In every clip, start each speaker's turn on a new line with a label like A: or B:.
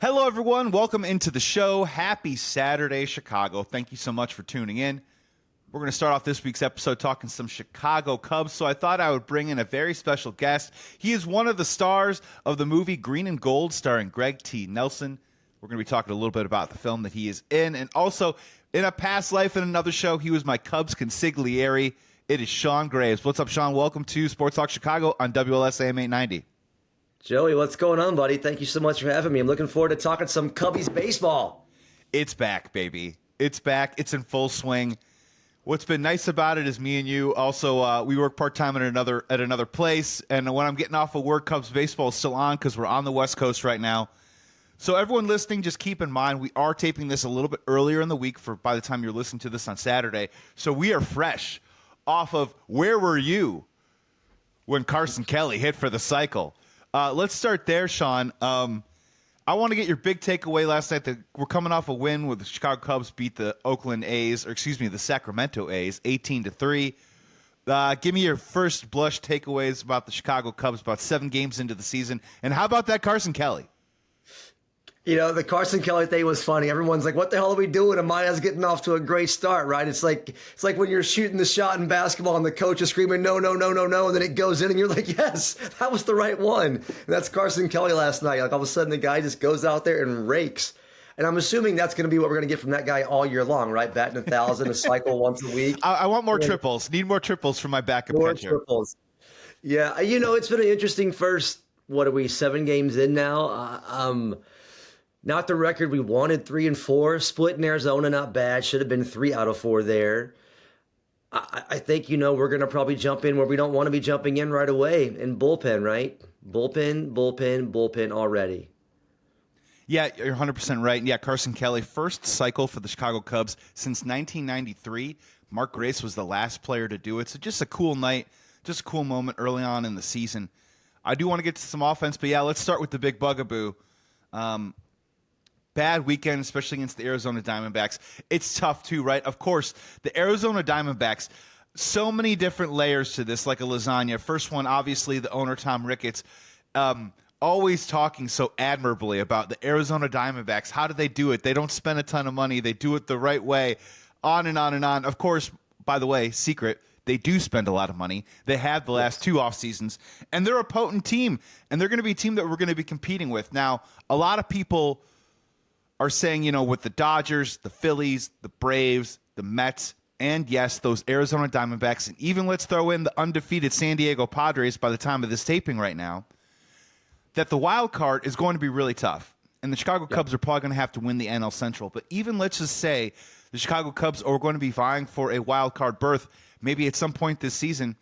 A: Hello, everyone. Welcome into the show. Happy Saturday, Chicago. Thank you so much for tuning in. We're going to start off this week's episode talking some Chicago Cubs, so I thought I would bring in a very special guest. He is one of the stars of the movie Green and Gold, starring Greg T. Nelson. We're going to be talking a little bit about the film that he is in, and also, in a past life in another show, he was my Cubs consigliere. It is Shaun Graves. What's up, Shaun? Welcome to Sports Talk Chicago on WLSAM 890.
B: Joey, what's going on, buddy? Thank you so much for having me. I'm looking forward to talking some Cubbies baseball.
A: It's back, baby. It's back. It's in full swing. What's been nice about it is me and you also we work part-time at another place, and when I'm getting off of work, Cubs baseball is still on because we're on the West Coast right now. So everyone listening, just keep in mind we are taping this a little bit earlier in the week for by the time you're listening to this on Saturday. So we are fresh off of Where Were You when Carson Kelly hit for the cycle. Let's start there, Shaun. I want to get your big takeaway last night. We're coming off a win where the Chicago Cubs beat the the Sacramento A's 18-3. Give me your first blush takeaways about the Chicago Cubs about 7 games into the season. And how about that Carson Kelly?
B: You know, the Carson Kelly thing was funny. Everyone's like, what the hell are we doing? And Maya's getting off to a great start, right? It's like when you're shooting the shot in basketball and the coach is screaming, no, no, no, no, no. And then it goes in and you're like, yes, that was the right one. And that's Carson Kelly last night. Like all of a sudden the guy just goes out there and rakes. And I'm assuming that's going to be what we're going to get from that guy all year long, right? Batting 1,000, a cycle once a week.
A: I want more triples. Need more triples for my backup pitcher.
B: More triples. Yeah, you know, it's been an interesting first, 7 games in now? Not the record we wanted, 3-4. Split in Arizona, not bad. Should have been 3 out of 4 there. I think, we're going to probably jump in where we don't want to be jumping in right away in bullpen, right? Bullpen already.
A: Yeah, you're 100% right. Yeah, Carson Kelly, first cycle for the Chicago Cubs since 1993. Mark Grace was the last player to do it. So just a cool night, just a cool moment early on in the season. I do want to get to some offense, but yeah, let's start with the big bugaboo. Bad weekend, especially against the Arizona Diamondbacks. It's tough too, right? Of course, the Arizona Diamondbacks, so many different layers to this, like a lasagna. First one, obviously, the owner, Tom Ricketts, always talking so admirably about the Arizona Diamondbacks. How do they do it? They don't spend a ton of money. They do it the right way, on and on and on. Of course, by the way, secret, they do spend a lot of money. They have the last 2 off seasons, and they're a potent team, and they're going to be a team that we're going to be competing with. Now, a lot of people are saying, with the Dodgers, the Phillies, the Braves, the Mets, and yes, those Arizona Diamondbacks, and even let's throw in the undefeated San Diego Padres by the time of this taping right now, that the wild card is going to be really tough. And the Chicago Cubs are probably going to have to win the NL Central. But even let's just say the Chicago Cubs are going to be vying for a wild card berth, maybe at some point this season,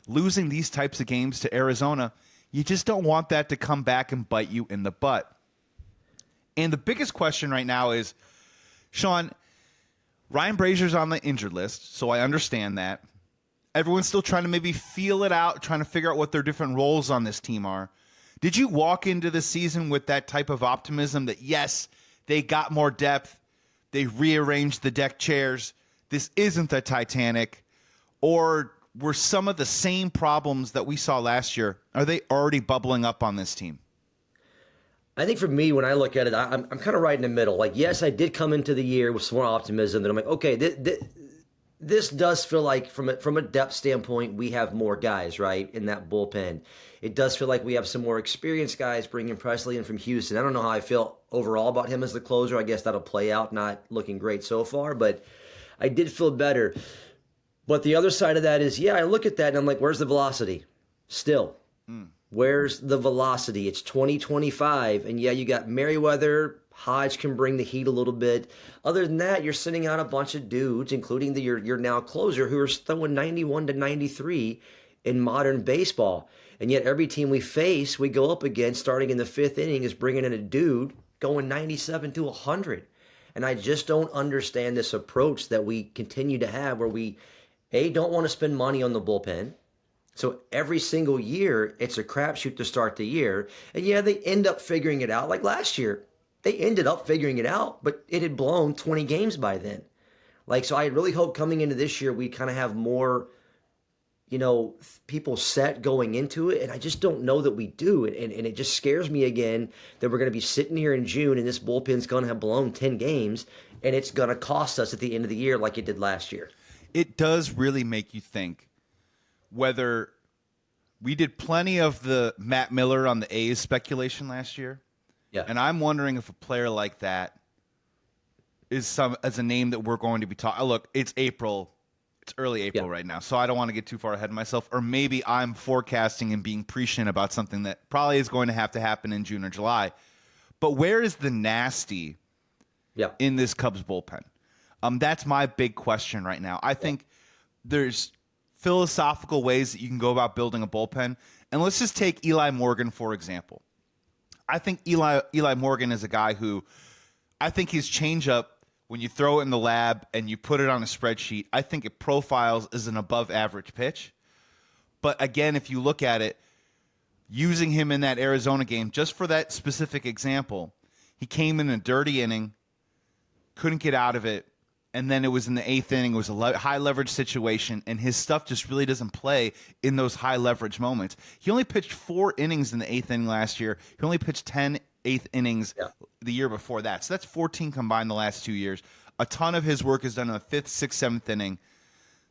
A: losing these types of games to Arizona, you just don't want that to come back and bite you in the butt. And the biggest question right now is, Shaun, Ryan Brazier's on the injured list, so I understand that. Everyone's still trying to maybe feel it out, trying to figure out what their different roles on this team are. Did you walk into the season with that type of optimism that, yes, they got more depth, they rearranged the deck chairs, this isn't the Titanic, or were some of the same problems that we saw last year, are they already bubbling up on this team?
B: I think for me, when I look at it, I'm kind of right in the middle. Like, yes, I did come into the year with some more optimism. That I'm like, okay, this does feel like from a depth standpoint, we have more guys, right, in that bullpen. It does feel like we have some more experienced guys, bringing Presley in from Houston. I don't know how I feel overall about him as the closer. I guess that'll play out, not looking great so far, but I did feel better. But the other side of that is, yeah, I look at that and I'm like, where's the velocity? Still. Where's the velocity? It's 2025, and yeah, you got Merriweather. Hodge can bring the heat a little bit. Other than that, you're sending out a bunch of dudes, including your now closer, who are throwing 91 to 93 in modern baseball. And yet every team we face, we go up against, starting in the 5th inning, is bringing in a dude going 97 to 100. And I just don't understand this approach that we continue to have where we, don't want to spend money on the bullpen. So every single year, it's a crapshoot to start the year. And yeah, they end up figuring it out. Like last year, they ended up figuring it out, but it had blown 20 games by then. So I really hope coming into this year, we kind of have more people set going into it, and I just don't know that we do. And it just scares me again that we're going to be sitting here in June and this bullpen's going to have blown 10 games, and it's going to cost us at the end of the year like it did last year.
A: It does really make you think whether we did plenty of the Matt Miller on the A's speculation last year.
B: Yeah.
A: And I'm wondering if a player like that is as a name that we're going to be talking. Look, it's April. It's early April right now, so I don't want to get too far ahead of myself. Or maybe I'm forecasting and being prescient about something that probably is going to have to happen in June or July. But where is the nasty in this Cubs bullpen? That's my big question right now. I think there's philosophical ways that you can go about building a bullpen. And let's just take Eli Morgan, for example. I think Eli Morgan is a guy who I think his changeup, when you throw it in the lab and you put it on a spreadsheet, I think it profiles as an above-average pitch. But again, if you look at it, using him in that Arizona game, just for that specific example, he came in a dirty inning, couldn't get out of it, and then it was in the eighth inning. It was a high-leverage situation, and his stuff just really doesn't play in those high-leverage moments. He only pitched 4 innings in the eighth inning last year. He only pitched 10 eighth innings the year before that. So that's 14 combined the last 2 years. A ton of his work is done in the 5th, 6th, 7th inning.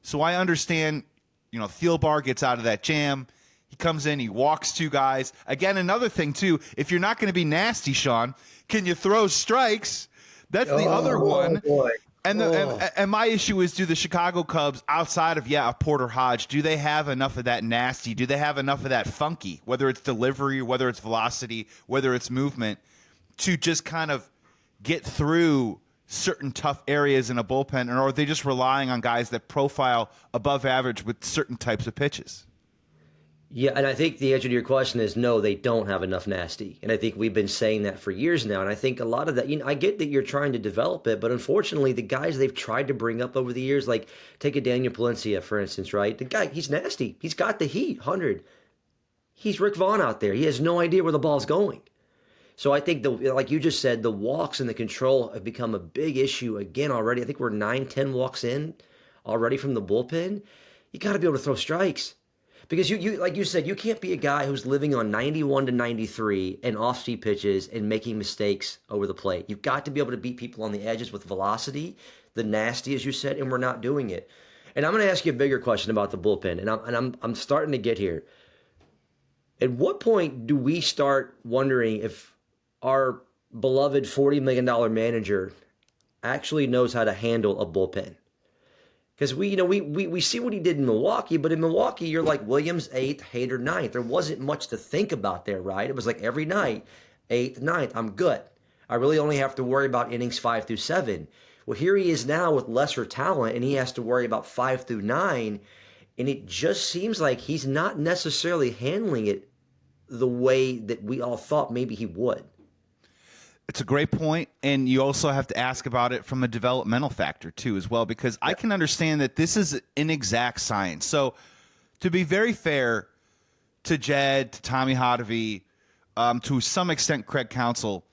A: So I understand, Thielbar gets out of that jam. He comes in, he walks 2 guys. Again, another thing, too, if you're not going to be nasty, Shaun, can you throw strikes? That's the other one.
B: Boy.
A: And my issue is, do the Chicago Cubs, outside of, a Porter Hodge, do they have enough of that nasty? Do they have enough of that funky, whether it's delivery, whether it's velocity, whether it's movement, to just kind of get through certain tough areas in a bullpen? Or are they just relying on guys that profile above average with certain types of pitches?
B: Yeah, and I think the answer to your question is no, they don't have enough nasty. And I think we've been saying that for years now. And I think a lot of that, I get that you're trying to develop it, but unfortunately, the guys they've tried to bring up over the years, like take a Daniel Palencia, for instance, right? The guy, he's nasty. He's got the heat, 100. He's Rick Vaughn out there. He has no idea where the ball's going. So I think, like you just said, the walks and the control have become a big issue again already. I think we're 9, 10 walks in already from the bullpen. You got to be able to throw strikes. Because you like you said, you can't be a guy who's living on 91 to 93 and off-speed pitches and making mistakes over the plate. You've got to be able to beat people on the edges with velocity, the nasty, as you said, and we're not doing it. And I'm going to ask you a bigger question about the bullpen, and I'm starting to get here. At what point do we start wondering if our beloved $40 million manager actually knows how to handle a bullpen? Because we see what he did in Milwaukee, but in Milwaukee, you're like Williams 8th, Hader 9th. There wasn't much to think about there, right? It was like every night, 8th, 9th, I'm good. I really only have to worry about innings 5 through 7. Well, here he is now with lesser talent, and he has to worry about 5 through 9, and it just seems like he's not necessarily handling it the way that we all thought maybe he would.
A: It's a great point, and you also have to ask about it from a developmental factor, too, as well, because I can understand that this is an exact science. So to be very fair to Jed, to Tommy Hotovy, to some extent Craig Counsell,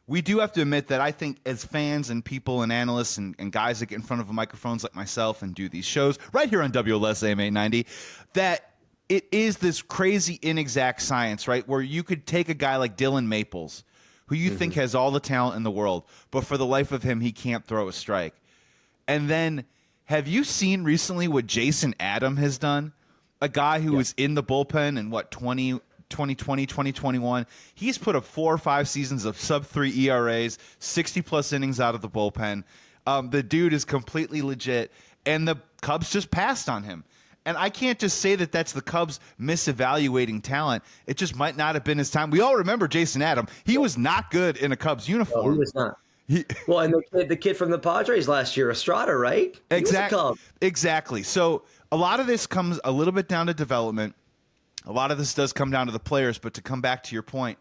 A: we do have to admit that I think as fans and people and analysts and guys that get in front of microphones like myself and do these shows right here on WLSAM 890, that it is this crazy inexact science, right, where you could take a guy like Dylan Maples, who you think has all the talent in the world, but for the life of him, he can't throw a strike. And then, have you seen recently what Jason Adam has done? A guy who was in the bullpen in, 2020, 2021. He's put up 4 or 5 seasons of sub-3 ERAs, 60-plus innings out of the bullpen. The dude is completely legit, and the Cubs just passed on him. And I can't just say that that's the Cubs misevaluating talent. It just might not have been his time. We all remember Jason Adam. He was not good in a Cubs uniform.
B: No, he was not. Well, and the kid from the Padres last year, Estrada, right?
A: Exactly. So a lot of this comes a little bit down to development. A lot of this does come down to the players. But to come back to your point,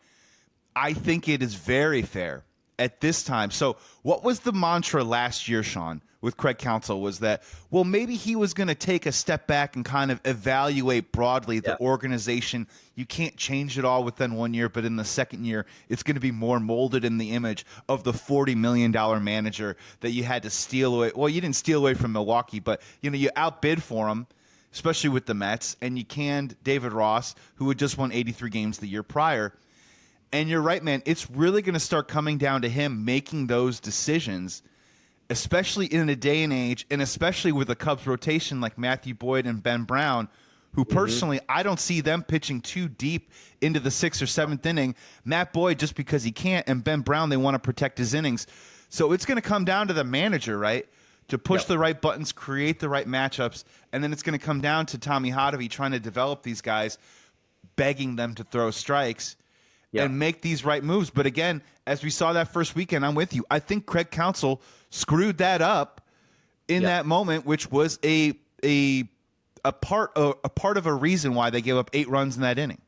A: I think it is very fair at this time. So what was the mantra last year, Shaun, with Craig Counsell, was that, well, maybe he was going to take a step back and kind of evaluate broadly the organization. You can't change it all within 1 year, but in the second year, it's going to be more molded in the image of the $40 million manager that you had to steal away. Well, you didn't steal away from Milwaukee, but you outbid for him. especially with the Mets, and you canned David Ross, who had just won 83 games the year prior. And you're right, man. It's really going to start coming down to him making those decisions, especially in a day and age, and especially with a Cubs rotation like Matthew Boyd and Ben Brown, who personally I don't see them pitching too deep into the 6th or 7th inning. Matt Boyd, just because he can't, and Ben Brown, they want to protect his innings. So it's going to come down to the manager, right, to push the right buttons, create the right matchups, and then it's going to come down to Tommy Hotovy trying to develop these guys, begging them to throw strikes and make these right moves. But again, as we saw that first weekend, I'm with you. I think Craig Counsell screwed that up in that moment, which was a part of a reason why they gave up 8 runs in that inning.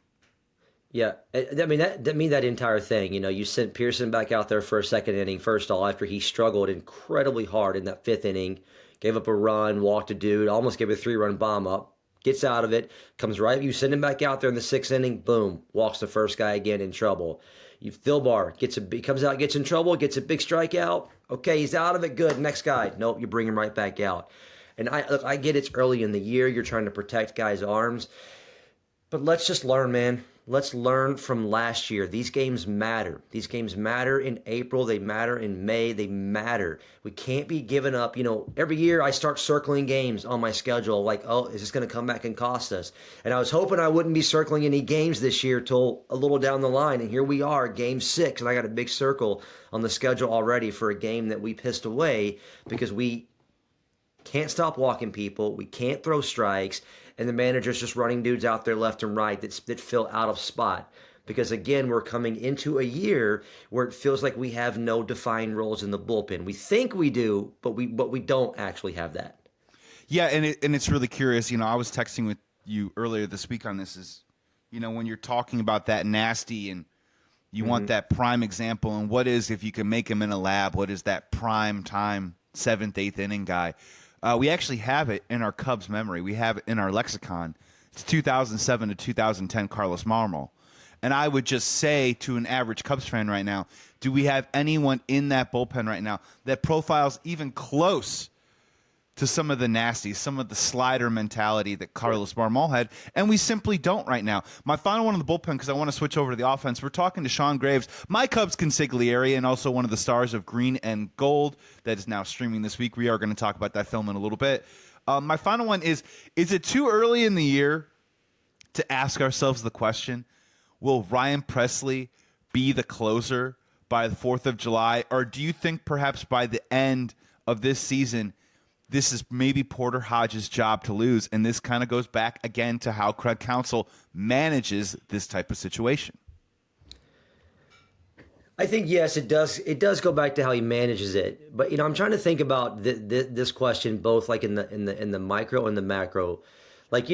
B: Yeah, I mean that entire thing. You sent Pearson back out there for a second inning. First all, after he struggled incredibly hard in that 5th inning, gave up a run, walked a dude, almost gave a 3-run bomb up. Gets out of it, comes right. You send him back out there in the 6th inning, boom, walks the first guy again in trouble. Thilbar comes out, gets in trouble, gets a big strikeout. Okay, he's out of it. Good. Next guy. Nope, you bring him right back out. And I get it's early in the year. You're trying to protect guys' arms, but let's just learn, man. Let's learn from last year. These games matter. These games matter in April. They matter in May. They matter. We can't be giving up. Every year I start circling games on my schedule like, oh, is this going to come back and cost us? And I was hoping I wouldn't be circling any games this year till a little down the line. And here we are, game 6. And I got a big circle on the schedule already for a game that we pissed away because we can't stop walking people. We can't throw strikes. And the manager's just running dudes out there left and right that feel out of spot. Because, again, we're coming into a year where it feels like we have no defined roles in the bullpen. We think we do, but we don't actually have that.
A: Yeah, and it's really curious. I was texting with you earlier this week on this is, when you're talking about that nasty and you want that prime example, and what is, if you can make him in a lab, what is that prime time 7th, 8th inning guy? We actually have it in our Cubs memory. We have it in our lexicon. It's 2007 to 2010 Carlos Marmol. And I would just say to an average Cubs fan right now, do we have anyone in that bullpen right now that profiles even close to some of the nasty, some of the slider mentality that Carlos Marmol had? And we simply don't right now. My final one on the bullpen, because I want to switch over to the offense. We're talking to Shaun Graves, my Cubs consigliere, and also one of the stars of Green and Gold that is now streaming this week. We are going to talk about that film in a little bit. My final one is it too early in the year to ask ourselves the question, will Ryan Pressly be the closer by the 4th of July? Or do you think perhaps by the end of this season, this is maybe Porter Hodge's job to lose, and this kind of goes back again to how Craig Counsell manages this type of situation?
B: I think, yes, it does. It does go back to how he manages it. But I'm trying to think about this question both like in the micro and the macro. Like,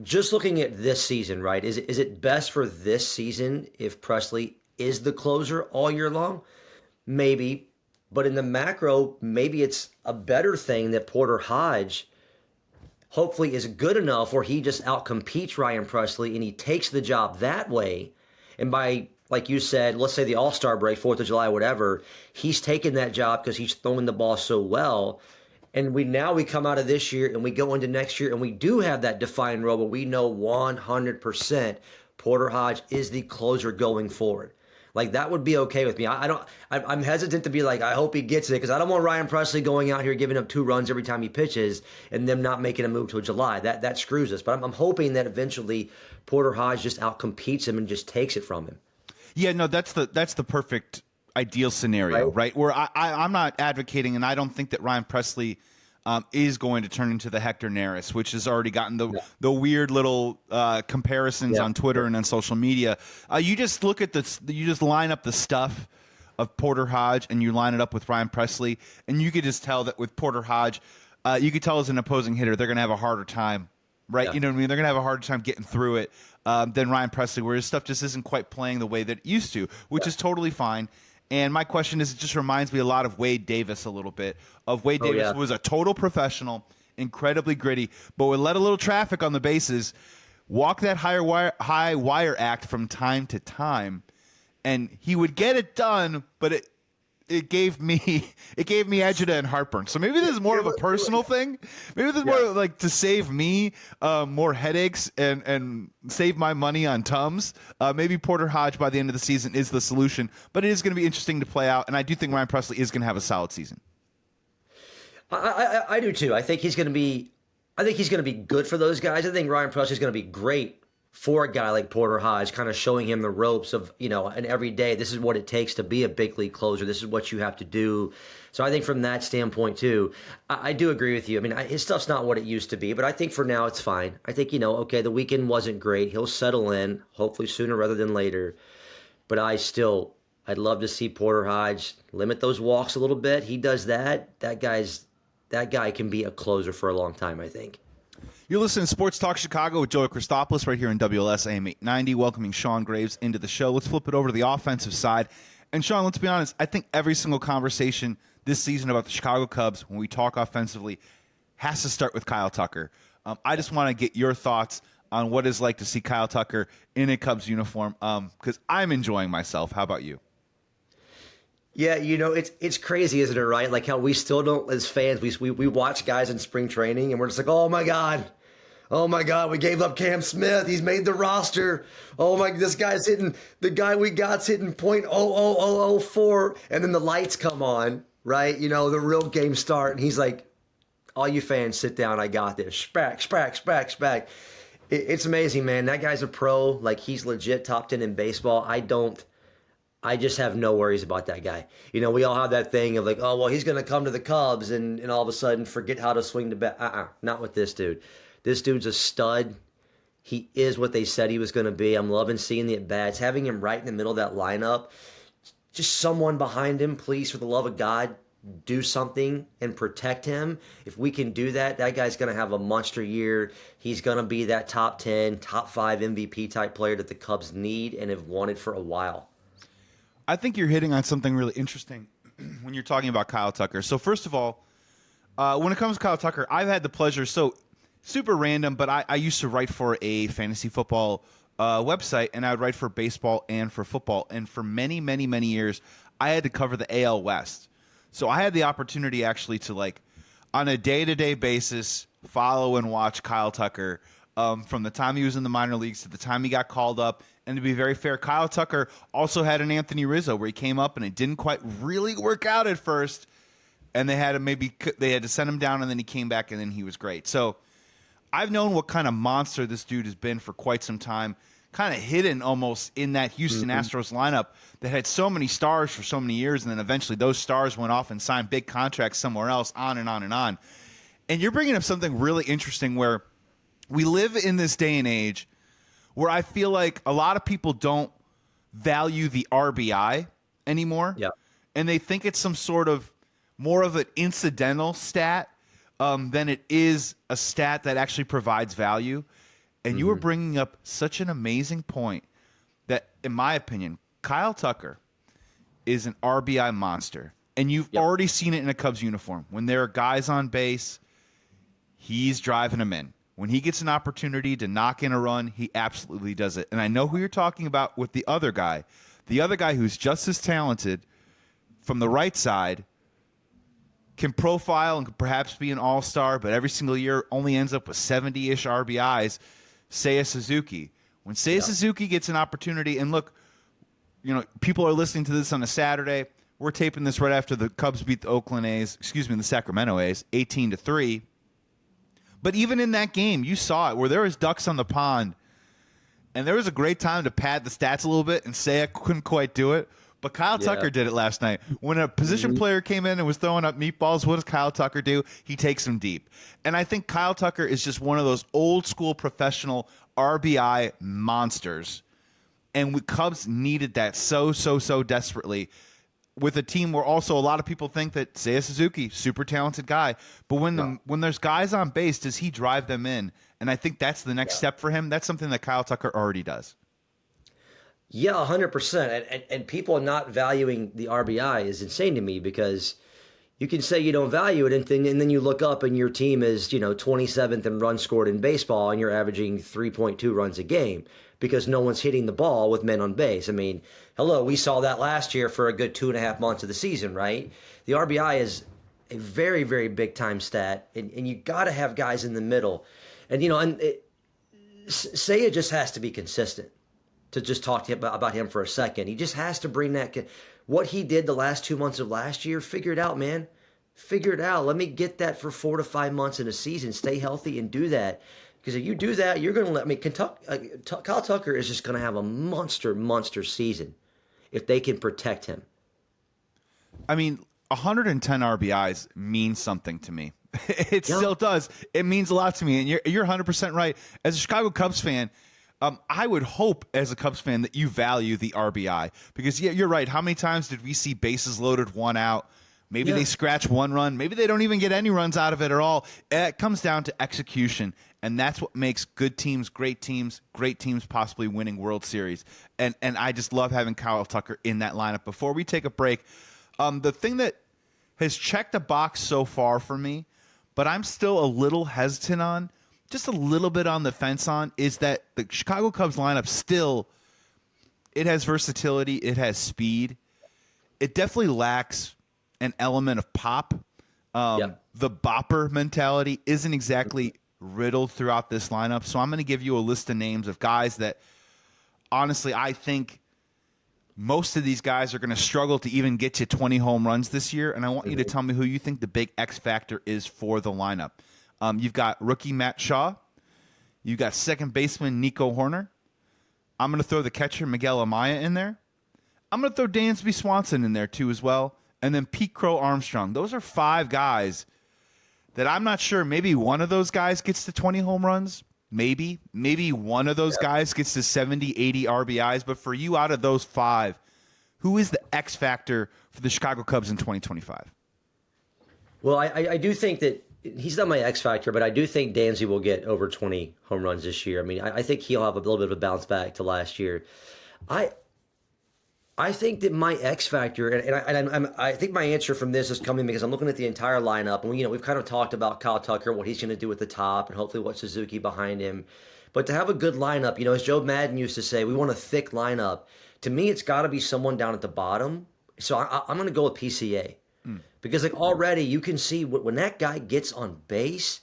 B: just looking at this season, right? Is it best for this season if Pressly is the closer all year long? Maybe. But in the macro, maybe it's a better thing that Porter Hodge hopefully is good enough where he just outcompetes Ryan Pressly and he takes the job that way. And by, like you said, let's say the All-Star break, 4th of July, whatever, he's taken that job because he's throwing the ball so well. And we come out of this year and we go into next year and we do have that defined role, but we know 100% Porter Hodge is the closer going forward. Like, that would be okay with me. I'm hesitant to be like, I hope he gets it, because I don't want Ryan Pressly going out here giving up 2 runs every time he pitches and them not making a move till July. That screws us. But I'm hoping that eventually Porter Hodge just outcompetes him and just takes it from him.
A: Yeah, no, that's the perfect ideal scenario, right? Where I'm not advocating, and I don't think that Ryan Pressly is going to turn into the Hector Neris, which has already gotten the weird little comparisons on Twitter and on social media. You just look at this, you just line up the stuff of Porter Hodge and you line it up with Ryan Pressly, and you could just tell that with Porter Hodge, you could tell as an opposing hitter, they're going to have a harder time, right? You know what I mean? They're going to have a harder time getting through it than Ryan Pressly, where his stuff just isn't quite playing the way that it used to, which is totally fine. And my question is, it just reminds me a lot of Wade Davis a little bit. Wade Davis was a total professional, incredibly gritty, but would let a little traffic on the bases, walk that high wire act from time to time, and he would get it done, but it gave me agita and heartburn. So maybe this is more of a personal thing. Maybe this is more like to save me more headaches and save my money on Tums. Maybe Porter Hodge by the end of the season is the solution, but it is going to be interesting to play out, and I do think Ryan Presley is going to have a solid season.
B: I do too. I think he's going to be good for those guys. I think Ryan Presley's going to be great for a guy like Porter Hodge, kind of showing him the ropes of, and every day, this is what it takes to be a big league closer. This is what you have to do. So I think from that standpoint too, I do agree with you. I mean, his stuff's not what it used to be, but I think for now it's fine. I think, okay, the weekend wasn't great. He'll settle in, hopefully sooner rather than later. But I'd love to see Porter Hodge limit those walks a little bit. He does that. That guy can be a closer for a long time, I think.
A: You're listening to Sports Talk Chicago with Joey Christopoulos right here in WLS AM 890, welcoming Shaun Graves into the show. Let's flip it over to the offensive side. And, Shaun, let's be honest, I think every single conversation this season about the Chicago Cubs, when we talk offensively, has to start with Kyle Tucker. I just want to get your thoughts on what it's like to see Kyle Tucker in a Cubs uniform, because I'm enjoying myself. How about you?
B: Yeah, it's crazy, isn't it, right? Like how we still don't, as fans, we watch guys in spring training and we're just like, oh my God, we gave up Cam Smith. He's made the roster. Oh my, this guy's hitting, the guy we got's hitting .00004, and then the lights come on, right? The real game start, and he's like, all you fans sit down, I got this. Sprack. It's amazing, man. That guy's a pro. Like, he's legit top 10 in baseball. I just have no worries about that guy. We all have that thing of like, oh, well, he's going to come to the Cubs and all of a sudden forget how to swing the bat. Not with this dude. This dude's a stud. He is what they said he was going to be. I'm loving seeing the at-bats. Having him right in the middle of that lineup, just someone behind him, please, for the love of God, do something and protect him. If we can do that, that guy's going to have a monster year. He's going to be that top 10, top 5 MVP type player that the Cubs need and have wanted for a while.
A: I think you're hitting on something really interesting when you're talking about Kyle Tucker. So first of all, when it comes to Kyle Tucker, I've had the pleasure, so super random, but I used to write for a fantasy football website, and I would write for baseball and for football. And for many, many, many years, I had to cover the AL West. So I had the opportunity actually to, like, on a day-to-day basis, follow and watch Kyle Tucker from the time he was in the minor leagues to the time he got called up. And to be very fair, Kyle Tucker also had an Anthony Rizzo where he came up and it didn't quite really work out at first, and they had to send him down, and then he came back, and then he was great. So I've known what kind of monster this dude has been for quite some time, kind of hidden almost in that Houston Astros lineup that had so many stars for so many years, and then eventually those stars went off and signed big contracts somewhere else, on and on and on. And you're bringing up something really interesting where we live in this day and age where I feel like a lot of people don't value the RBI anymore.
B: Yeah.
A: And they think it's some sort of more of an incidental stat than it is a stat that actually provides value. And you were bringing up such an amazing point that, in my opinion, Kyle Tucker is an RBI monster. And you've already seen it in a Cubs uniform. When there are guys on base, he's driving them in. When he gets an opportunity to knock in a run, he absolutely does it. And I know who you're talking about with the other guy who's just as talented from the right side, can profile and could perhaps be an all-star, but every single year only ends up with 70-ish RBIs, Seiya Suzuki. When Seiya Suzuki gets an opportunity, and look, people are listening to this on a Saturday. We're taping this right after the Cubs beat the Sacramento A's, 18-3. But even in that game, you saw it where there was ducks on the pond, and there was a great time to pad the stats a little bit, and Seiya couldn't quite do it. But Kyle Tucker did it last night. When a position player came in and was throwing up meatballs, what does Kyle Tucker do? He takes them deep. And I think Kyle Tucker is just one of those old-school professional RBI monsters. And Cubs needed that so desperately, with a team where also a lot of people think that Seiya Suzuki, super talented guy, but when there's guys on base, does he drive them in? And I think that's the next step for him. That's something that Kyle Tucker already does. Yeah,
B: 100%. And people not valuing the RBI is insane to me because, you can say you don't value it, and then you look up and your team is 27th in runs scored in baseball, and you're averaging 3.2 runs a game because no one's hitting the ball with men on base. I mean, hello, we saw that last year for a good 2.5 months of the season, right? The RBI is a very, very big time stat, and you got to have guys in the middle, and Seiya just has to be consistent. To just talk to him about him for a second, he just has to bring that. What he did the last 2 months of last year, figure it out, man. Figure it out. Let me get that for 4 to 5 months in a season. Stay healthy and do that. Because if you do that, you're going to let me. Kyle Tucker is just going to have a monster season if they can protect him.
A: I mean, 110 RBIs means something to me. It still does. It means a lot to me. And you're 100% right. As a Chicago Cubs fan, I would hope as a Cubs fan that you value the RBI because, yeah, you're right. How many times did we see bases loaded, one out? Maybe they scratch one run. Maybe they don't even get any runs out of it at all. It comes down to execution, and that's what makes good teams, great teams possibly winning World Series. And I just love having Kyle Tucker in that lineup. Before we take a break, the thing that has checked a box so far for me, but I'm still a little hesitant on, just a little bit on the fence on, is that the Chicago Cubs lineup still, it has versatility, it has speed. It definitely lacks an element of pop. The bopper mentality isn't exactly riddled throughout this lineup. So I'm going to give you a list of names of guys that, honestly, I think most of these guys are going to struggle to even get you 20 home runs this year. And I want you to tell me who you think the big X factor is for the lineup. You've got rookie Matt Shaw. You've got second baseman Nico Horner. I'm going to throw the catcher Miguel Amaya in there. I'm going to throw Dansby Swanson in there too as well. And then Pete Crow Armstrong. Those are 5 guys that I'm not sure. Maybe one of those guys gets to 20 home runs. Maybe one of those guys gets to 70, 80 RBIs. But for you, out of those 5, who is the X factor for the Chicago Cubs in 2025?
B: Well, I do think that he's not my X factor, but I do think Dansby will get over 20 home runs this year. I mean, I think he'll have a little bit of a bounce back to last year. I think that my X factor, and I think my answer from this is coming because I'm looking at the entire lineup, and we've kind of talked about Kyle Tucker, what he's going to do at the top, and hopefully what Suzuki behind him. But to have a good lineup, as Joe Madden used to say, we want a thick lineup. To me, it's got to be someone down at the bottom. So I'm going to go with PCA. Because already you can see when that guy gets on base,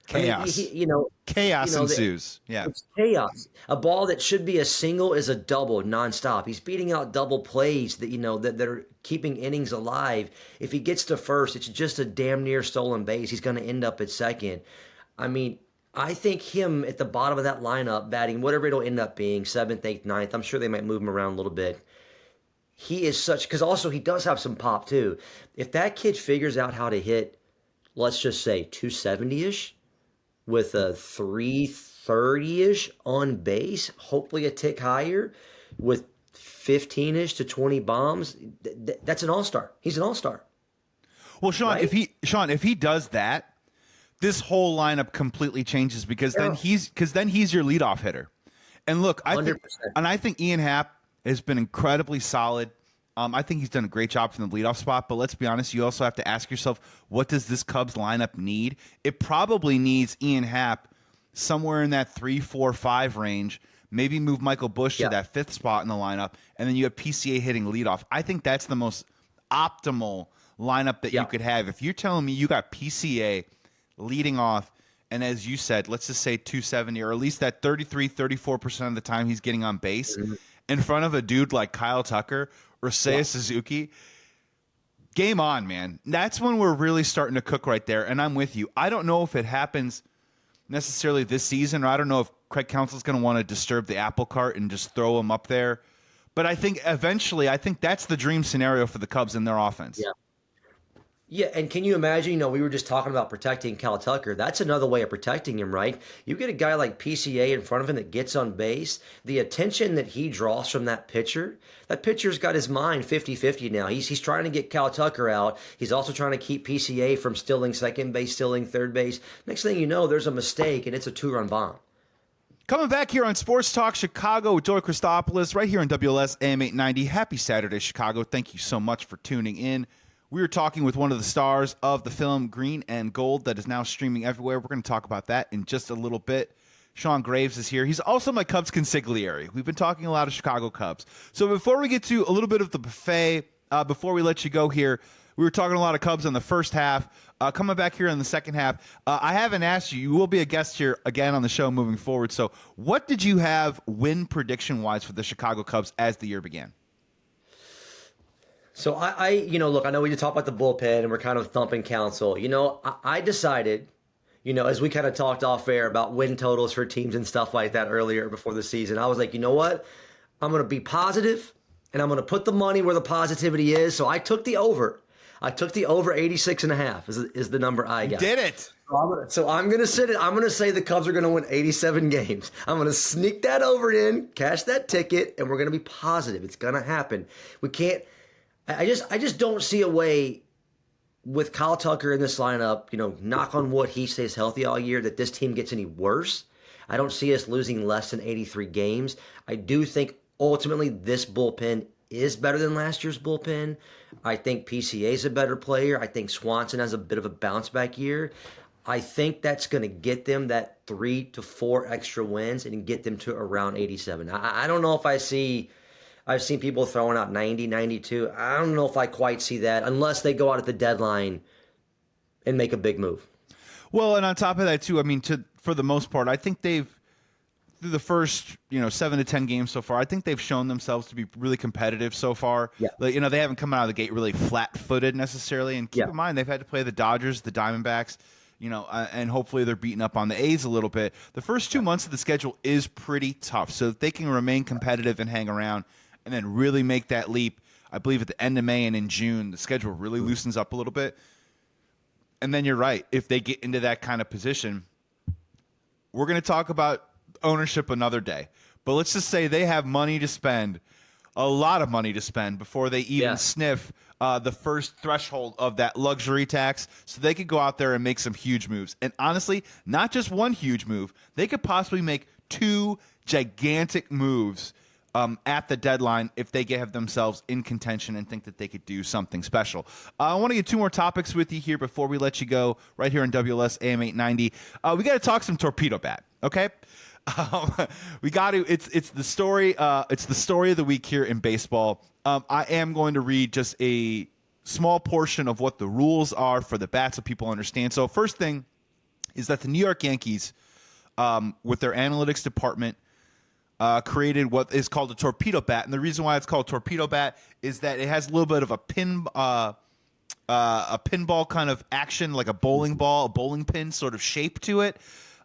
A: chaos.
B: I mean,
A: chaos ensues.
B: It's chaos. A ball that should be a single is a double nonstop. He's beating out double plays that are keeping innings alive. If he gets to first, it's just a damn near stolen base. He's going to end up at second. I mean, I think him at the bottom of that lineup, batting whatever it'll end up being, 7th, 8th, 9th. I'm sure they might move him around a little bit. He is such, because also he does have some pop too. If that kid figures out how to hit, let's just say 270-ish with a 330-ish on base, hopefully a tick higher with 15-ish to 20 bombs, that's an all-star. He's an all-star.
A: Well, Shaun,
B: right?
A: if he does that, this whole lineup completely changes because then he's your leadoff hitter. And look, I think Ian Happ has been incredibly solid. I think he's done a great job from the leadoff spot, but let's be honest, you also have to ask yourself, what does this Cubs lineup need? It probably needs Ian Happ somewhere in that 3, 4, 5 range, maybe move Michael Busch to that 5th spot in the lineup, and then you have PCA hitting leadoff. I think that's the most optimal lineup that you could have. If you're telling me you got PCA leading off, and as you said, let's just say 270, or at least that 33, 34% of the time he's getting on base, in front of a dude like Kyle Tucker or Seiya Suzuki, game on, man. That's when we're really starting to cook right there, and I'm with you. I don't know if it happens necessarily this season, or I don't know if Craig Counsell's going to want to disturb the apple cart and just throw him up there. But I think eventually, that's the dream scenario for the Cubs in their offense.
B: Yeah, and can you imagine, we were just talking about protecting Kyle Tucker. That's another way of protecting him, right? You get a guy like PCA in front of him that gets on base, the attention that he draws from that pitcher's got his mind 50-50 now. He's trying to get Kyle Tucker out. He's also trying to keep PCA from stealing second base, stealing third base. Next thing you know, there's a mistake, and it's a 2-run bomb.
A: Coming back here on Sports Talk Chicago with Joey Christopoulos right here on WLS AM 890. Happy Saturday, Chicago. Thank you so much for tuning in. We were talking with one of the stars of the film Green and Gold that is now streaming everywhere. We're going to talk about that in just a little bit. Shaun Graves is here. He's also my Cubs consigliere. We've been talking a lot of Chicago Cubs. So before we get to a little bit of the buffet, before we let you go here, we were talking a lot of Cubs in the first half. Coming back here in the second half, I haven't asked you. You will be a guest here again on the show moving forward. So what did you have win prediction-wise for the Chicago Cubs as the year began?
B: So look, I know we did talk about the bullpen and we're kind of thumping counsel. I decided, as we kind of talked off air about win totals for teams and stuff like that earlier before the season, I was like, you know what? I'm going to be positive and I'm going to put the money where the positivity is. So I took the over. I took the over 86.5 is the number I got.
A: You did it.
B: So I'm going to sit it. I'm going to say the Cubs are going to win 87 games. I'm going to sneak that over in, cash that ticket, and we're going to be positive. It's going to happen. We can't. I just don't see a way with Kyle Tucker in this lineup, knock on wood, he stays healthy all year, that this team gets any worse. I don't see us losing less than 83 games. I do think ultimately this bullpen is better than last year's bullpen. I think PCA is a better player. I think Swanson has a bit of a bounce back year. I think that's going to get them that 3 to 4 extra wins and get them to around 87. I don't know if I've seen people throwing out 90, 92. I don't know if I quite see that unless they go out at the deadline and make a big move.
A: Well, and on top of that too, I mean, for the most part, I think they've through the first 7 to 10 games so far, I think they've shown themselves to be really competitive so far.
B: Yeah.
A: They haven't come out of the gate really flat-footed necessarily. And keep in mind, they've had to play the Dodgers, the Diamondbacks, and hopefully they're beating up on the A's a little bit. The first 2 months of the schedule is pretty tough. So if they can remain competitive and hang around and then really make that leap, I believe at the end of May and in June, the schedule really loosens up a little bit. And then you're right. If they get into that kind of position, we're going to talk about ownership another day. But let's just say they have money to spend, a lot of money to spend before they even sniff the first threshold of that luxury tax, so they could go out there and make some huge moves. And honestly, not just one huge move. They could possibly make 2 gigantic moves at the deadline if they have themselves in contention and think that they could do something special. I want to get 2 more topics with you here before we let you go right here on WLS AM 890. We got to talk some torpedo bat, okay? We got to. It's the story. It's the story of the week here in baseball. I am going to read just a small portion of what the rules are for the bat so people understand. So first thing is that the New York Yankees, with their analytics department, created what is called a torpedo bat. And the reason why it's called torpedo bat is that it has a little bit of a pinball kind of action, like a bowling ball, a bowling pin sort of shape to it.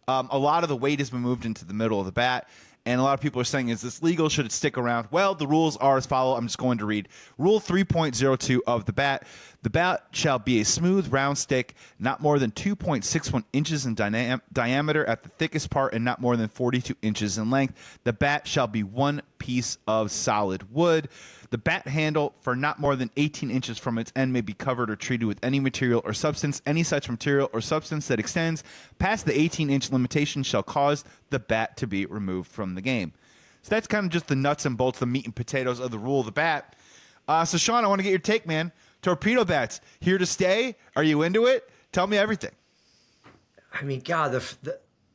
A: A lot of the weight has been moved into the middle of the bat. And a lot of people are saying, is this legal? Should it stick around? Well, the rules are as follows. I'm just going to read. Rule 3.02 of the bat. The bat shall be a smooth, round stick, not more than 2.61 inches in diameter at the thickest part and not more than 42 inches in length. The bat shall be one piece of solid wood. The bat handle for not more than 18 inches from its end may be covered or treated with any material or substance. Any such material or substance that extends past the 18-inch limitation shall cause the bat to be removed from the game. So that's kind of just the nuts and bolts, the meat and potatoes of the rule of the bat. So, Shaun, I want to get your take, man. Torpedo bats, here to stay? Are you into it? Tell me everything.
B: I mean, God,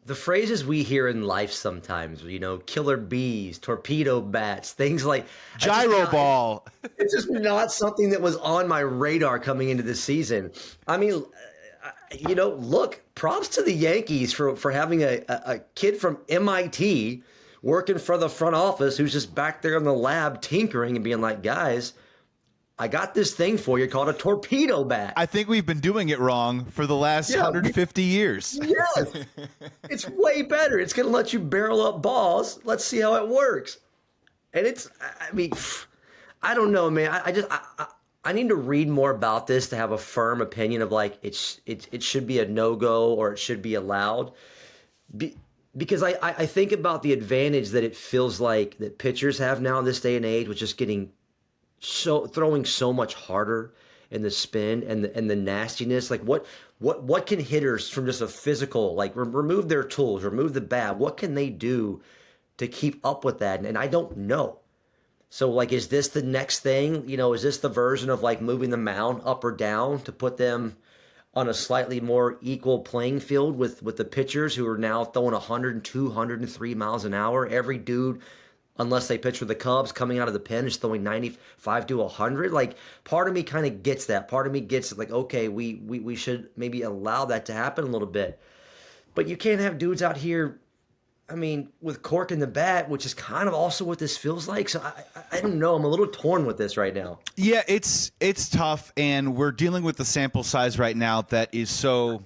B: the phrases we hear in life sometimes, killer bees, torpedo bats, things like
A: gyro ball.
B: It's just not something that was on my radar coming into this season. I mean, look, props to the Yankees for having a kid from MIT working for the front office who's just back there in the lab tinkering and being like, guys, I got this thing for you called a torpedo bat.
A: I think we've been doing it wrong for the last 150 years.
B: Yes. It's way better. It's going to let you barrel up balls. Let's see how it works. And I don't know, man. I need to read more about this to have a firm opinion of like it should be a no-go or it should be allowed. Because I think about the advantage that it feels like that pitchers have now in this day and age with just getting throwing so much harder in the spin and the nastiness. Like what can hitters from just a physical, like remove their tools, remove the bat, what can they do to keep up with that? And I don't know. So, like, is this the next thing? Is this the version of like moving the mound up or down to put them on a slightly more equal playing field with the pitchers who are now throwing 102, 103 miles an hour? Every dude, unless they pitch for the Cubs, coming out of the pen is throwing 95 to 100. Like, part of me kind of gets that. Part of me gets like, okay, we should maybe allow that to happen a little bit. But you can't have dudes out here, I mean, with cork in the bat, which is kind of also what this feels like. So I don't know. I'm a little torn with this right now.
A: Yeah, it's tough, and we're dealing with the sample size right now that is so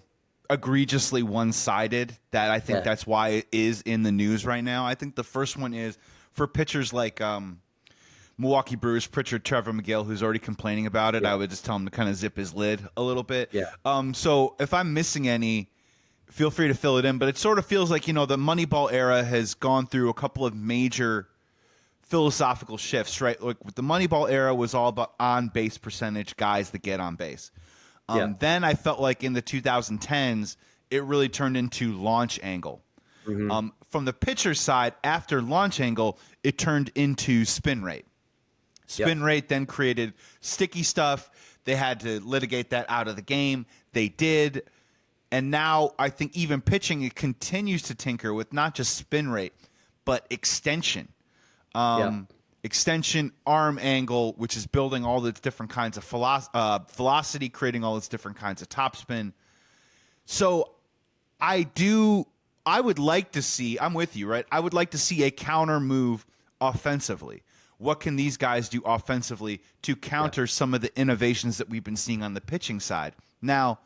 A: egregiously one-sided that I think that's why it is in the news right now. I think the first one is for pitchers like Milwaukee Brewers pitcher Trevor McGill, who's already complaining about it. I would just tell him to kind of zip his lid a little bit.
B: Yeah.
A: So if I'm missing any, feel free to fill it in, but it sort of feels like, the Moneyball era has gone through a couple of major philosophical shifts, right? Like the Moneyball era was all about on-base percentage, guys that get on base. Then I felt like in the 2010s, it really turned into launch angle. From the pitcher side, after launch angle, it turned into spin rate. Spin rate then created sticky stuff. They had to litigate that out of the game. They did. And now I think even pitching, it continues to tinker with not just spin rate, but extension. Extension, arm angle, which is building all the different kinds of velocity, creating all its different kinds of topspin. So I would like to see, I'm with you, right? I would like to see a counter move offensively. What can these guys do offensively to counter some of the innovations that we've been seeing on the pitching side? Now,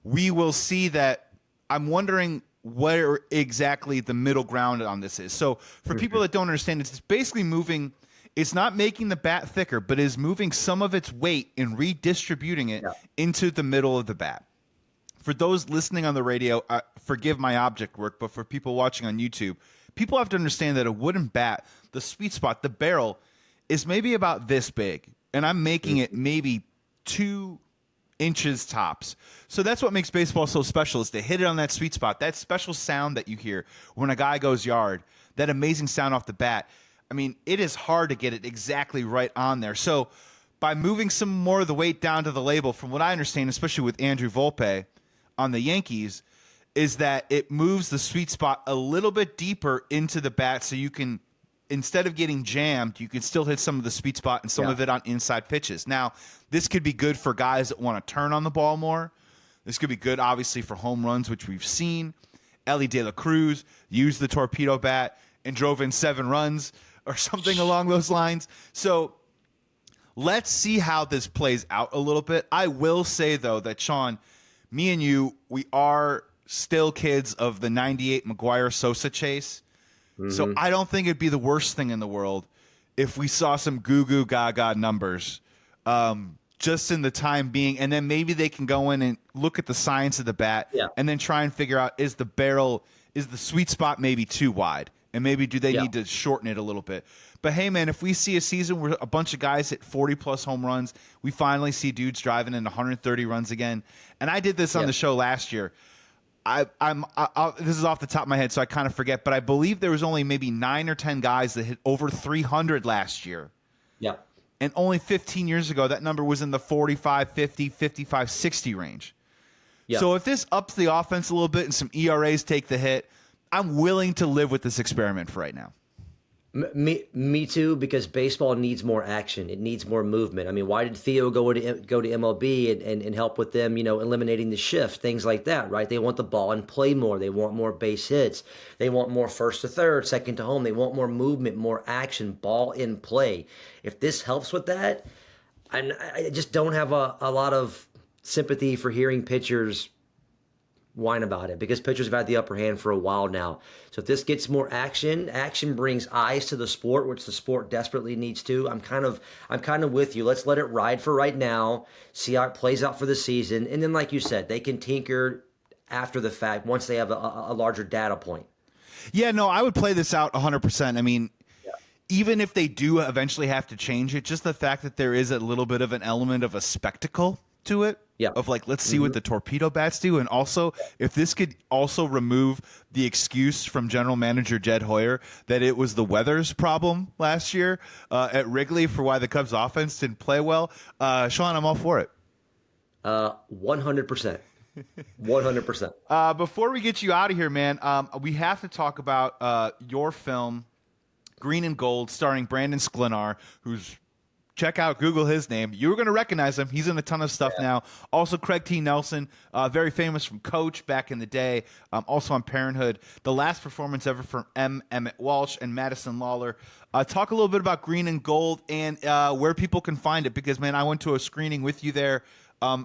A: we will see that. I'm wondering where exactly the middle ground on this is. So for people that don't understand, it's basically moving. It's not making the bat thicker, but is moving some of its weight and redistributing it into the middle of the bat. For those listening on the radio, forgive my object work, but for people watching on YouTube, people have to understand that a wooden bat, the sweet spot, the barrel, is maybe about this big, and I'm making it maybe 2 inches tops. So that's what makes baseball so special, is to hit it on that sweet spot, that special sound that you hear when a guy goes yard, that amazing sound off the bat. I mean, it is hard to get it exactly right on there. So by moving some more of the weight down to the label, from what I understand, especially with Andrew Volpe on the Yankees, is that it moves the sweet spot a little bit deeper into the bat, so you can, instead of getting jammed, you can still hit some of the sweet spot and some of it on inside pitches. Now, this could be good for guys that want to turn on the ball more. This could be good, obviously, for home runs, which we've seen. Ellie De La Cruz used the torpedo bat and drove in 7 runs or something along those lines. So let's see how this plays out a little bit. I will say, though, that, Shaun, me and you, we are still kids of the 98 McGuire-Sosa chase. So I don't think it'd be the worst thing in the world if we saw some goo-goo gaga numbers just in the time being, and then maybe they can go in and look at the science of the bat and then try and figure out, is the sweet spot maybe too wide, and maybe do they need to shorten it a little bit. But hey, man, if we see a season where a bunch of guys hit 40-plus home runs, we finally see dudes driving in 130 runs again. And I did this on the show last year. This is off the top of my head, so I kind of forget, but I believe there was only maybe 9 or 10 guys that hit over 300 last year.
B: Yeah.
A: And only 15 years ago, that number was in the 45, 50, 55, 60 range. Yeah. So if this ups the offense a little bit and some ERAs take the hit, I'm willing to live with this experiment for right now.
B: Me too, because baseball needs more action. It needs more movement. I mean, why did Theo go to MLB and help with them, eliminating the shift, things like that, right? They want the ball and play more. They want more base hits. They want more first to third, second to home. They want more movement, more action, ball in play. If this helps with that, I just don't have a lot of sympathy for hearing pitchers whine about it, because pitchers have had the upper hand for a while now. So if this gets more action brings eyes to the sport, which the sport desperately needs to. I'm kind of with you. Let's let it ride for right now, see how it plays out for the season, and then, like you said, they can tinker after the fact once they have a larger data point.
A: Yeah, no, I would play this out 100%. I mean, even if they do eventually have to change it, just the fact that there is a little bit of an element of a spectacle to it.
B: Yeah.
A: Of like, let's see what the torpedo bats do. And also, if this could also remove the excuse from general manager Jed Hoyer that it was the weather's problem last year at Wrigley for why the Cubs offense didn't play well. Shaun, I'm all for it.
B: 100%. 100%.
A: Before we get you out of here, man, we have to talk about your film, Green and Gold, starring Brandon Sklenar, who's Google his name. You're going to recognize him. He's in a ton of stuff now. Also, Craig T. Nelson, very famous from Coach back in the day, also on Parenthood. The last performance ever from Emmett Walsh and Madison Lawler. Talk a little bit about Green and Gold and where people can find it, because, man, I went to a screening with you there. I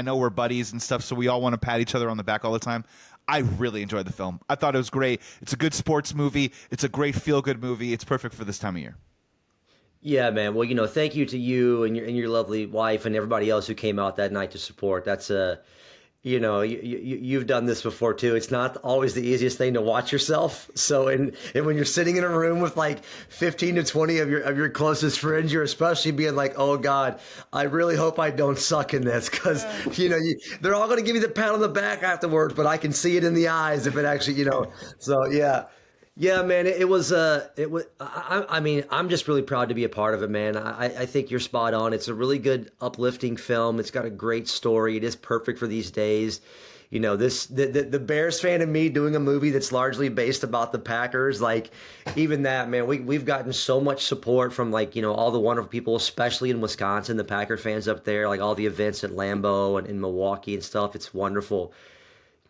A: know we're buddies and stuff, so we all want to pat each other on the back all the time. I really enjoyed the film. I thought it was great. It's a good sports movie. It's a great feel-good movie. It's perfect for this time of year.
B: Yeah, man. Well, thank you to you and your lovely wife and everybody else who came out that night to support. That's you've done this before too. It's not always the easiest thing to watch yourself. So, and when you're sitting in a room with like 15 to 20 of your closest friends, you're especially being like, oh God, I really hope I don't suck in this, because they're all going to give you the pat on the back afterwards, but I can see it in the eyes if it actually, So yeah. Yeah, man, it was. I mean, I'm just really proud to be a part of it, man. I think you're spot on. It's a really good, uplifting film. It's got a great story. It is perfect for these days. The Bears fan in me doing a movie that's largely based about the Packers, like, even that, man, we've gotten so much support from, like, all the wonderful people, especially in Wisconsin, the Packer fans up there, like all the events at Lambeau and in Milwaukee and stuff. It's wonderful.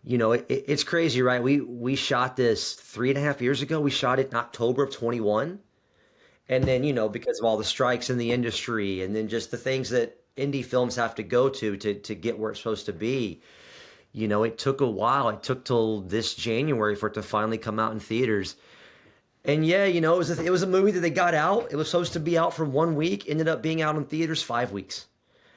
B: It's crazy, right? We shot this 3.5 years ago. We shot it in October of 21. And then, because of all the strikes in the industry and then just the things that indie films have to go to get where it's supposed to be, it took a while. It took till this January for it to finally come out in theaters. And yeah, it was a movie that they got out. It was supposed to be out for 1 week, ended up being out in theaters 5 weeks.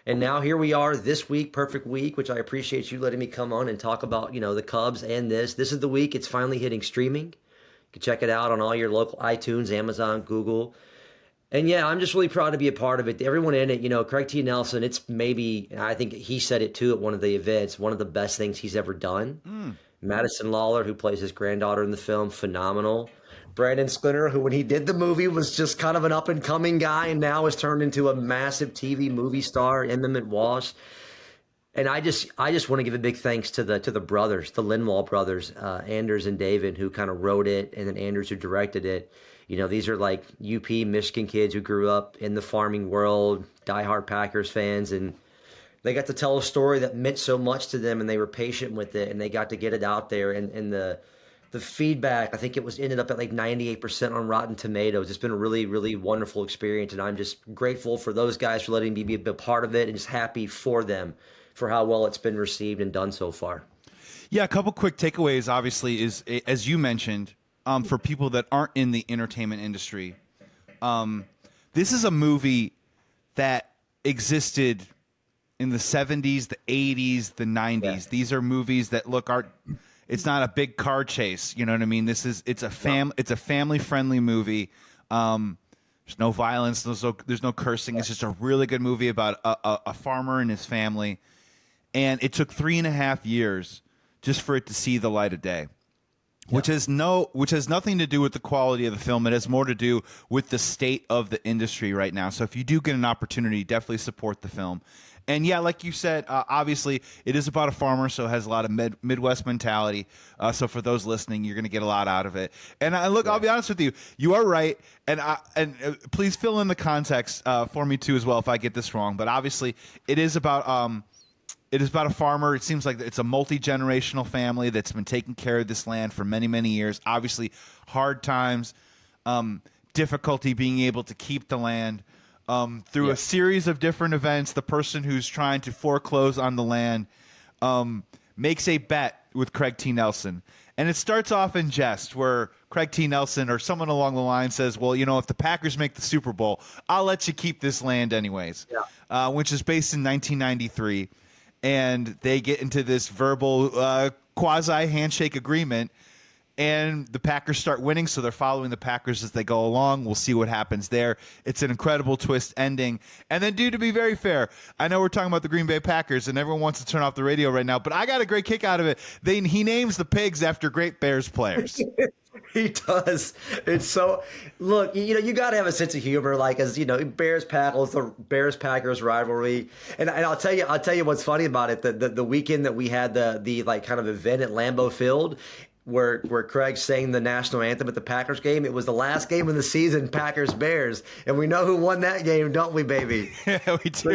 B: And now here we are this week, perfect week, which I appreciate you letting me come on and talk about, the Cubs and this. This is the week it's finally hitting streaming. You can check it out on all your local iTunes, Amazon, Google. And yeah, I'm just really proud to be a part of it. Everyone in it, Craig T. Nelson, it's maybe, I think he said it too at one of the events, one of the best things he's ever done. Madison Lawler, who plays his granddaughter in the film, phenomenal. Brandon Sklenar, who when he did the movie was just kind of an up-and-coming guy and now has turned into a massive TV movie star, Emmett Walsh. And I just want to give a big thanks to the brothers, the Linwall brothers, Anders and David, who kind of wrote it, and then Anders, who directed it. These are like UP, Michigan kids who grew up in the farming world, diehard Packers fans, and they got to tell a story that meant so much to them, and they were patient with it, and they got to get it out there, and the feedback, I think it ended up at like 98% on Rotten Tomatoes. It's been a really, really wonderful experience, and I'm just grateful for those guys for letting me be a bit part of it, and just happy for them for how well it's been received and done so far.
A: Yeah, a couple quick takeaways, obviously, is, as you mentioned, for people that aren't in the entertainment industry, this is a movie that existed in the 70s, the 80s, the 90s. Yeah. These are movies that it's not a big car chase. You know what I mean? It's a family friendly movie. There's no violence. There's no cursing. It's just a really good movie about a farmer and his family. And it took 3.5 years just for it to see the light of day, which has nothing to do with the quality of the film. It has more to do with the state of the industry right now. So if you do get an opportunity, definitely support the film. And yeah, like you said, obviously it is about a farmer, so it has a lot of Midwest mentality. So for those listening, you're going to get a lot out of it. And I'll be honest with you, you are right. And please fill in the context for me too as well if I get this wrong. But obviously, it is about a farmer. It seems like it's a multi-generational family that's been taking care of this land for many, many years. Obviously, hard times, difficulty being able to keep the land. Through a series of different events, the person who's trying to foreclose on the land makes a bet with Craig T. Nelson. And it starts off in jest where Craig T. Nelson or someone along the line says, well, if the Packers make the Super Bowl, I'll let you keep this land anyways, which is based in 1993. And they get into this verbal quasi-handshake agreement. and the Packers start winning, so they're following the Packers as they go along. We'll see what happens there. It's an incredible twist ending. And then, dude, to be very fair, I know we're talking about the Green Bay Packers, and everyone wants to turn off the radio right now, but I got a great kick out of it. He names the pigs after great Bears players.
B: He does. It's so look, you got to have a sense of humor, like as Bears Packers, the Bears Packers rivalry, and I'll tell you what's funny about it. The weekend that we had the like kind of event at Lambeau Field, where Craig sang the national anthem at the Packers game. It was the last game of the season, Packers Bears, and we know who won that game, don't we, baby?
A: Yeah, we do.
B: So,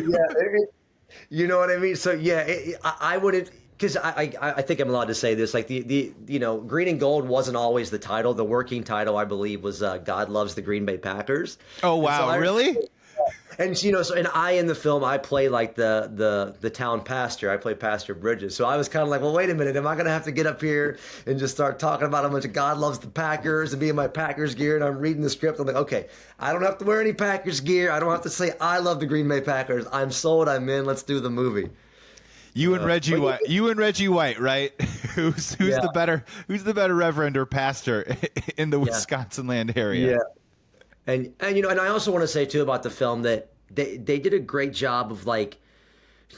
B: you know what I mean. So yeah, I wouldn't. Because I think I'm allowed to say this, like the Green and Gold wasn't always the title. The working title, I believe, was God Loves the Green Bay Packers.
A: Oh wow, really?
B: And so in the film I play like the town pastor. I play Pastor Bridges. So I was kind of like, well, wait a minute, am I going to have to get up here and just start talking about how much God loves the Packers and be in my Packers gear? And I'm reading the script. I'm like, okay, I don't have to wear any Packers gear. I don't have to say I love the Green Bay Packers. I'm sold. I'm in. Let's do the movie.
A: You and Reggie White. You and Reggie White, right? Who's the better reverend or pastor in the Wisconsin land area?
B: Yeah. And I also want to say too about the film that they did a great job of like,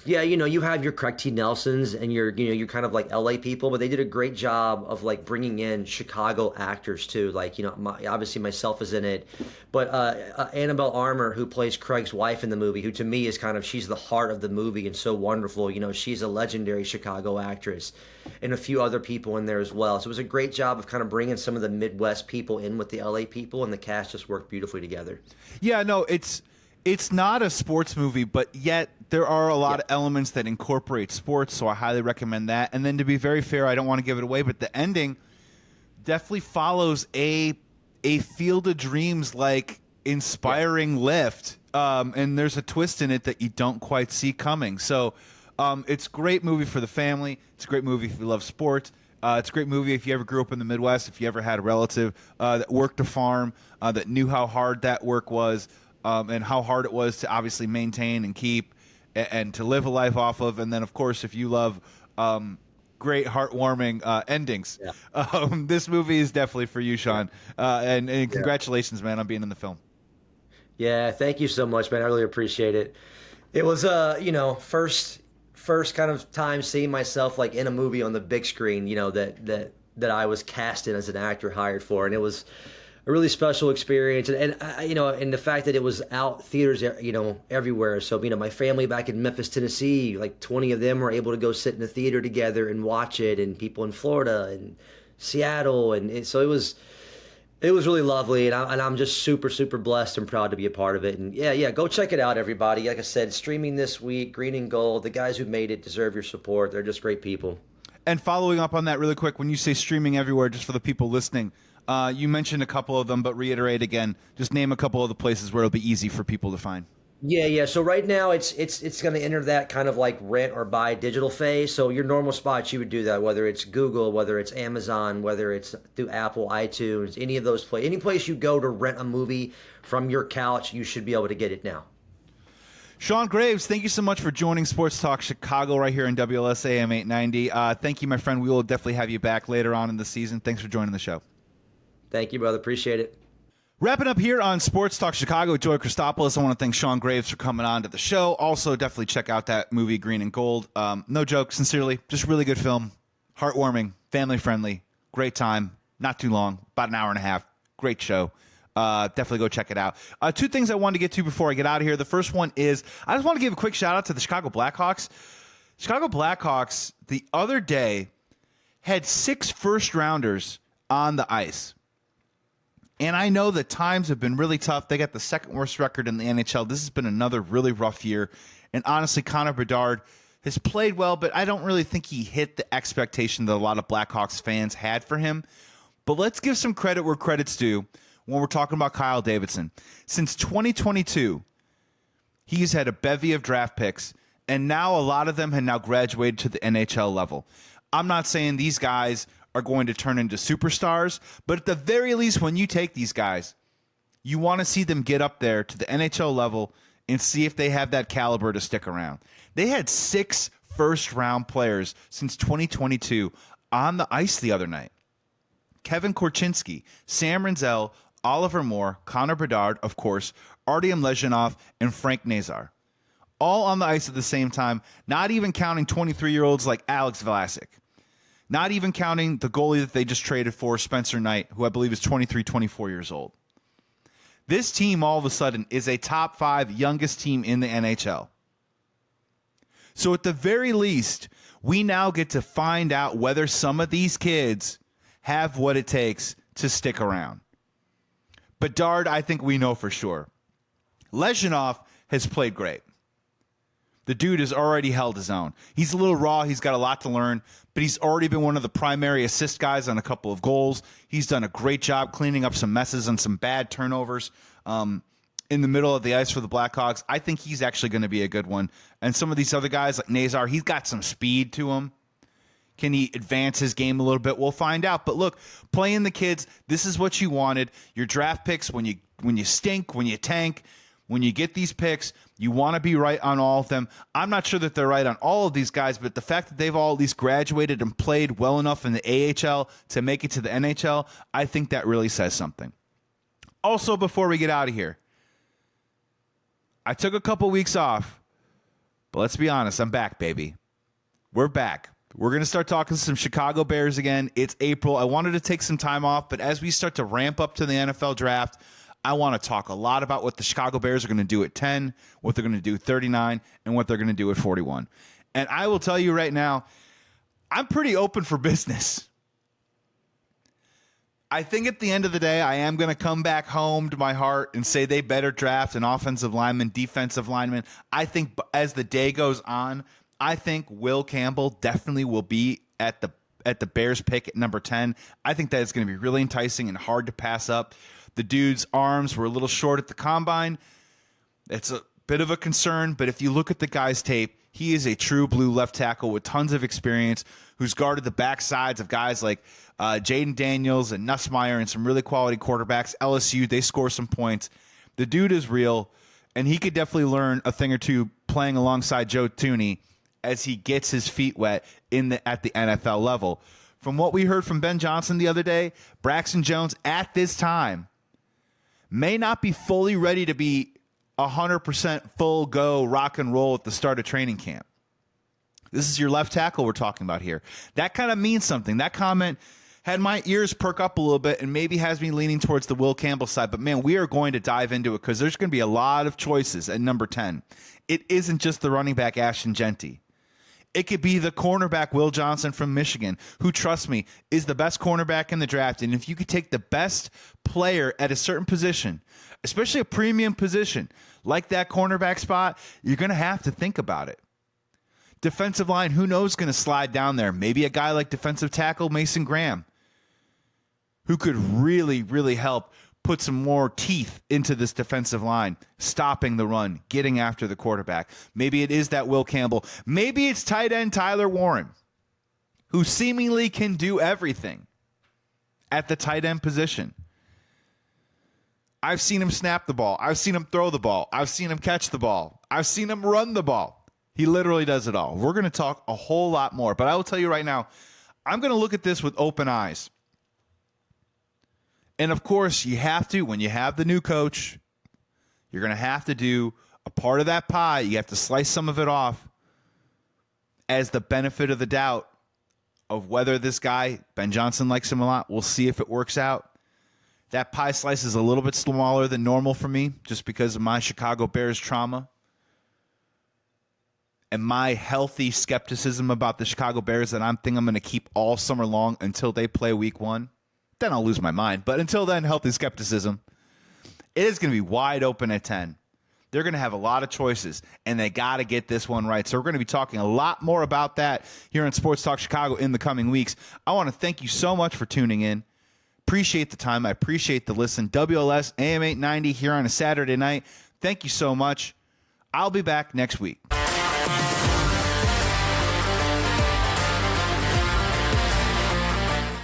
B: you have your Craig T. Nelsons and your kind of like LA people, but they did a great job of like bringing in Chicago actors too. Like, obviously myself is in it, but Annabelle Armour, who plays Craig's wife in the movie, who to me is she's the heart of the movie and so wonderful. She's a legendary Chicago actress, and a few other people in there as well. So it was a great job of kind of bringing some of the Midwest people in with the LA people, and the cast just worked beautifully together.
A: Yeah, no, it's not a sports movie, but yet there are a lot of elements that incorporate sports, so I highly recommend that. And then to be very fair, I don't want to give it away, but the ending definitely follows a Field of Dreams like inspiring lift, and there's a twist in it that you don't quite see coming. So it's a great movie for the family. It's a great movie if you love sports. It's a great movie if you ever grew up in the Midwest, if you ever had a relative that worked a farm, that knew how hard that work was. And how hard it was to obviously maintain and keep and to live a life off of. And then, of course, if you love great, heartwarming endings, this movie is definitely for you, Shaun. And congratulations, man, on being in the film.
B: Yeah, thank you so much, man. I really appreciate it. It was, first kind of time seeing myself like in a movie on the big screen, that I was cast in as an actor hired for. And it was a really special experience, and the fact that it was out theaters, everywhere. So, my family back in Memphis, Tennessee, like 20 of them were able to go sit in the theater together and watch it, and people in Florida and Seattle, and so it was really lovely, and I'm just super, super blessed and proud to be a part of it. And go check it out, everybody. Like I said, streaming this week, Green and Gold. The guys who made it deserve your support. They're just great people.
A: And following up on that really quick, when you say streaming everywhere, just for the people listening, you mentioned a couple of them, but reiterate again. Just name a couple of the places where it'll be easy for people to find.
B: Yeah. So right now it's going to enter that kind of like rent or buy digital phase. So your normal spots, you would do that, whether it's Google, whether it's Amazon, whether it's through Apple, iTunes, any of those places. Any place you go to rent a movie from your couch, you should be able to get it now.
A: Shaun Graves, thank you so much for joining Sports Talk Chicago right here in WLS AM 890. Thank you, my friend. We will definitely have you back later on in the season. Thanks for joining the show.
B: Thank you, brother. Appreciate it.
A: Wrapping up here on Sports Talk Chicago with Joey Christopoulos. I want to thank Shaun Graves for coming on to the show. Also, definitely check out that movie, Green and Gold. No joke, sincerely, just really good film. Heartwarming, family-friendly, great time. Not too long, about an hour and a half. Great show. Definitely go check it out. Two things I wanted to get to before I get out of here. The first one is I just want to give a quick shout-out to the Chicago Blackhawks. Chicago Blackhawks, the other day, had 6 first-rounders on the ice. And I know that times have been really tough. They got the second worst record in the NHL. This has been another really rough year. And honestly, Connor Bedard has played well, but I don't really think he hit the expectation that a lot of Blackhawks fans had for him. But let's give some credit where credit's due when we're talking about Kyle Davidson. Since 2022, he's had a bevy of draft picks, and now a lot of them have now graduated to the NHL level. I'm not saying these guys are going to turn into superstars, but at the very least, when you take these guys, you want to see them get up there to the NHL level and see if they have that caliber to stick around. They had 6 first-round players since 2022 on the ice the other night. Kevin Korchinski, Sam Renzel, Oliver Moore, Connor Bedard, of course, Artyom Lezhinov, and Frank Nazar. All on the ice at the same time, not even counting 23-year-olds like Alex Vlasic. Not even counting the goalie that they just traded for, Spencer Knight, who I believe is 23, 24 years old. This team, all of a sudden, is a top 5 youngest team in the NHL. So at the very least, we now get to find out whether some of these kids have what it takes to stick around. Bedard, I think we know for sure. Lezhinov has played great. The dude has already held his own. He's a little raw. He's got a lot to learn, but he's already been one of the primary assist guys on a couple of goals. He's done a great job cleaning up some messes and some bad turnovers in the middle of the ice for the Blackhawks. I think he's actually going to be a good one. And some of these other guys like Nazar, he's got some speed to him. Can he advance his game a little bit? We'll find out. But look, playing the kids, this is what you wanted. Your draft picks, when you stink, when you tank, when you get these picks, you want to be right on all of them. I'm not sure that they're right on all of these guys, but the fact that they've all at least graduated and played well enough in the AHL to make it to the NHL, I think that really says something. Also, before we get out of here, I took a couple weeks off, but let's be honest, I'm back, baby. We're back. We're going to start talking some Chicago Bears again. It's April. I wanted to take some time off, but as we start to ramp up to the NFL draft, I want to talk a lot about what the Chicago Bears are going to do at 10, what they're going to do at 39, and what they're going to do at 41. And I will tell you right now, I'm pretty open for business. I think at the end of the day, I am going to come back home to my heart and say they better draft an offensive lineman, defensive lineman. I think as the day goes on, I think Will Campbell definitely will be at the Bears pick at number 10. I think that is going to be really enticing and hard to pass up. The dude's arms were a little short at the combine. It's a bit of a concern, but if you look at the guy's tape, he is a true blue left tackle with tons of experience who's guarded the backsides of guys like Jaden Daniels and Nussmeier and some really quality quarterbacks. LSU, they score some points. The dude is real, and he could definitely learn a thing or two playing alongside Joe Thuney as he gets his feet wet at the NFL level. From what we heard from Ben Johnson the other day, Braxton Jones at this time may not be fully ready to be 100% full go rock and roll at the start of training camp. This is your left tackle we're talking about here. That kind of means something. That comment had my ears perk up a little bit and maybe has me leaning towards the Will Campbell side. But, man, we are going to dive into it because there's going to be a lot of choices at number 10. It isn't just the running back Ashton Genty. It could be the cornerback Will Johnson from Michigan, who, trust me, is the best cornerback in the draft. And if you could take the best player at a certain position, especially a premium position like that cornerback spot, you're going to have to think about it. Defensive line, who knows, is going to slide down there. Maybe a guy like defensive tackle Mason Graham, who could really, really help put some more teeth into this defensive line, stopping the run, getting after the quarterback. Maybe it is that Will Campbell. Maybe it's tight end Tyler Warren, who seemingly can do everything at the tight end position. I've seen him snap the ball. I've seen him throw the ball. I've seen him catch the ball. I've seen him run the ball. He literally does it all. We're going to talk a whole lot more, but I will tell you right now, I'm going to look at this with open eyes. And, of course, you have to, when you have the new coach, you're going to have to do a part of that pie. You have to slice some of it off as the benefit of the doubt of whether this guy, Ben Johnson, likes him a lot. We'll see if it works out. That pie slice is a little bit smaller than normal for me just because of my Chicago Bears trauma and my healthy skepticism about the Chicago Bears that I'm going to keep all summer long until they play week 1. Then I'll lose my mind. But until then, healthy skepticism. It is going to be wide open at 10. They're going to have a lot of choices, and they got to get this one right. So we're going to be talking a lot more about that here on Sports Talk Chicago in the coming weeks. I want to thank you so much for tuning in. Appreciate the time. I appreciate the listen. WLS AM 890 here on a Saturday night. Thank you so much. I'll be back next week.